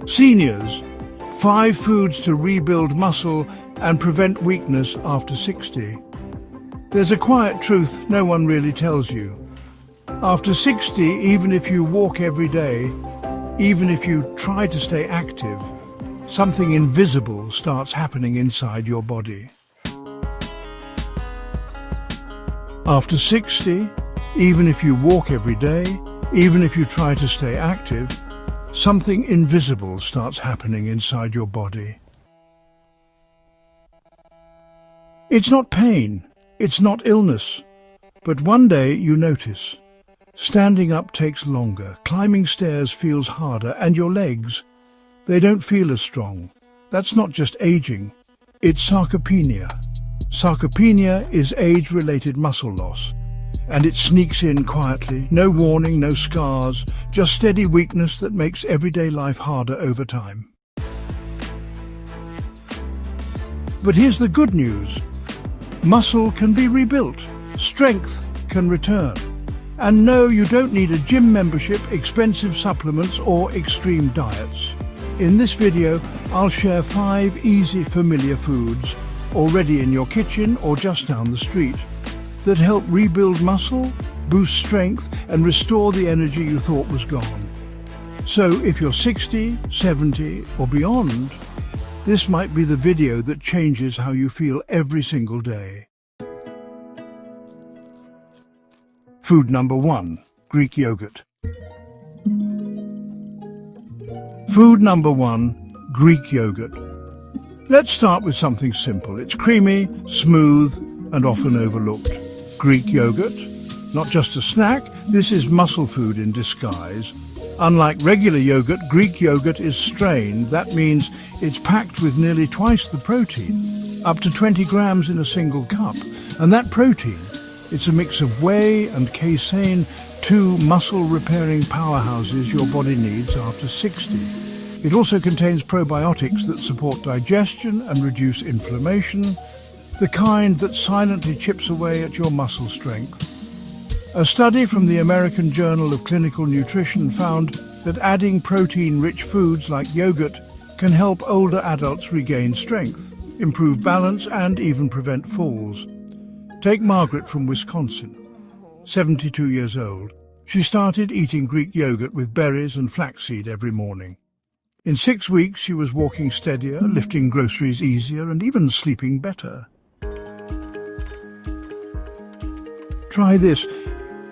Seniors, 5 foods to rebuild muscle and prevent weakness after 60. There's a quiet truth no one really tells you. After 60, even if you walk every day, even if you try to stay active, something invisible starts happening inside your body. After 60, even if you walk every day, even if you try to stay active, something invisible starts happening inside your body. It's not pain, it's not illness, but one day you notice. Standing up takes longer, climbing stairs feels harder, and your legs, they don't feel as strong. That's not just aging, it's sarcopenia. Sarcopenia is age-related muscle loss, and it sneaks in quietly, no warning, no scars, just steady weakness that makes everyday life harder over time. But here's the good news. Muscle can be rebuilt, strength can return. And no, you don't need a gym membership, expensive supplements, or extreme diets. In this video, I'll share 5 easy, familiar foods, already in your kitchen or just down the street, that help rebuild muscle, boost strength, and restore the energy you thought was gone. So if you're 60, 70, or beyond, this might be the video that changes how you feel every single day. Food number 1, Greek yogurt. Food number 1, Greek yogurt. Let's start with something simple. It's creamy, smooth, and often overlooked. Greek yogurt, not just a snack, this is muscle food in disguise. Unlike regular yogurt, Greek yogurt is strained. That means it's packed with nearly twice the protein, up to 20 grams in a single cup. And that protein, it's a mix of whey and casein, 2 muscle-repairing powerhouses your body needs after 60. It also contains probiotics that support digestion and reduce inflammation, the kind that silently chips away at your muscle strength. A study from the American Journal of Clinical Nutrition found that adding protein-rich foods like yogurt can help older adults regain strength, improve balance, and even prevent falls. Take Margaret from Wisconsin, 72 years old. She started eating Greek yogurt with berries and flaxseed every morning. In 6 weeks, she was walking steadier, lifting groceries easier, and even sleeping better. Try this.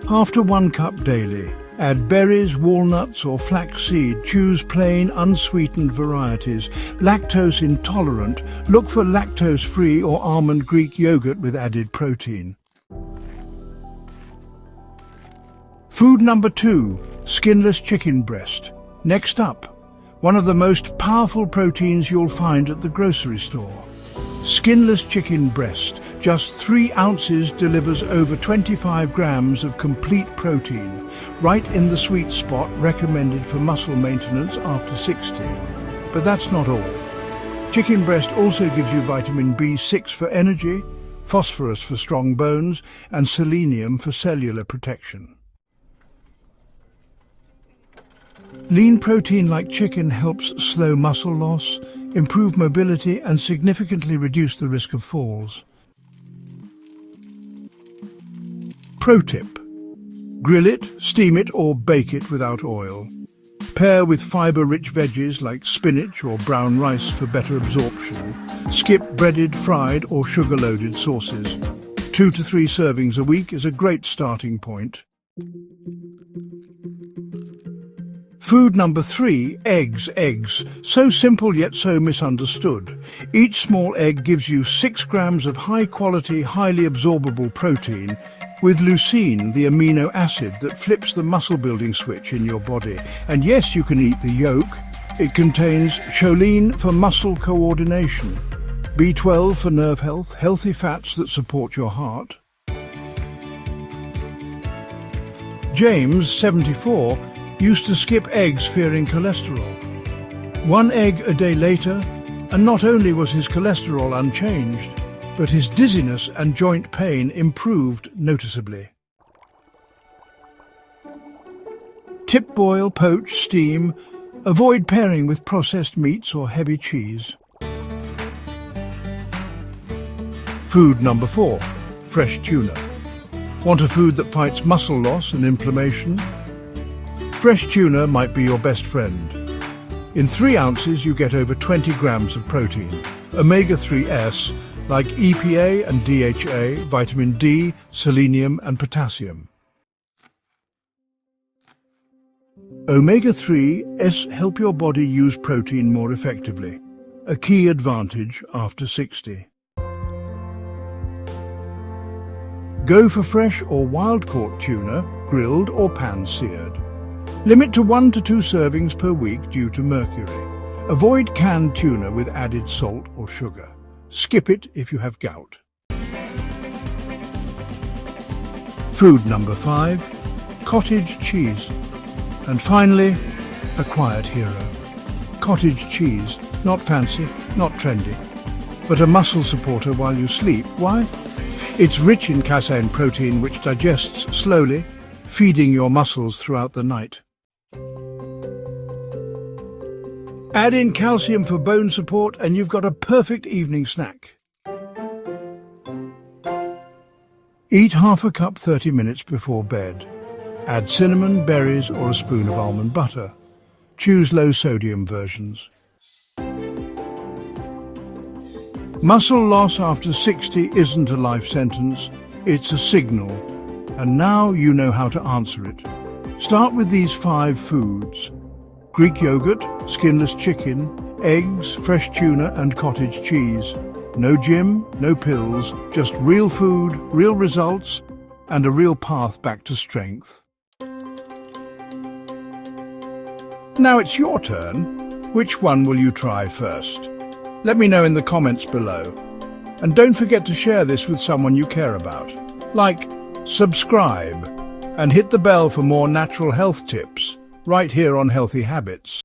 After 1 cup daily, add berries, walnuts, or flaxseed. Choose plain, unsweetened varieties. Lactose intolerant, look for lactose-free or almond Greek yogurt with added protein. Food number 2, skinless chicken breast. Next up, one of the most powerful proteins you'll find at the grocery store. Skinless chicken breast, just 3 ounces, delivers over 25 grams of complete protein, right in the sweet spot recommended for muscle maintenance after 60. But that's not all. Chicken breast also gives you vitamin B6 for energy, phosphorus for strong bones, and selenium for cellular protection. Lean protein like chicken helps slow muscle loss, improve mobility, and significantly reduce the risk of falls. Pro tip: grill it, steam it, or bake it without oil. Pair with fiber-rich veggies like spinach or brown rice for better absorption. Skip breaded, fried, or sugar-loaded sauces. 2 to 3 servings a week is a great starting point. Food number 3, eggs. Eggs. So simple yet so misunderstood. Each small egg gives you 6 grams of high-quality, highly absorbable protein with leucine, the amino acid that flips the muscle-building switch in your body. And yes, you can eat the yolk. It contains choline for muscle coordination, B12 for nerve health, healthy fats that support your heart. James, 74, used to skip eggs fearing cholesterol. 1 egg a day later, and not only was his cholesterol unchanged, but his dizziness and joint pain improved noticeably. Tip, boil, poach, steam. Avoid pairing with processed meats or heavy cheese. Food number 4, fresh tuna. Want a food that fights muscle loss and inflammation? Fresh tuna might be your best friend. In 3 ounces you get over 20 grams of protein, omega-3s like EPA and DHA, vitamin D, selenium and potassium. Omega-3s help your body use protein more effectively, a key advantage after 60. Go for fresh or wild-caught tuna, grilled or pan-seared. Limit to 1 to 2 servings per week due to mercury. Avoid canned tuna with added salt or sugar. Skip it if you have gout. Food number 5, cottage cheese. And finally, a quiet hero. Cottage cheese, not fancy, not trendy, but a muscle supporter while you sleep. Why? It's rich in casein protein which digests slowly, feeding your muscles throughout the night. Add in calcium for bone support and you've got a perfect evening snack. Eat half a cup 30 minutes before bed. Add cinnamon, berries or a spoon of almond butter. Choose low-sodium versions. Muscle loss after 60 isn't a life sentence, it's a signal. And now you know how to answer it. Start with these 5 foods: Greek yogurt, skinless chicken, eggs, fresh tuna and cottage cheese. No gym, no pills, just real food, real results, and a real path back to strength. Now it's your turn. Which one will you try first? Let me know in the comments below. And don't forget to share this with someone you care about. Like, subscribe, and hit the bell for more natural health tips right here on Healthy Habits.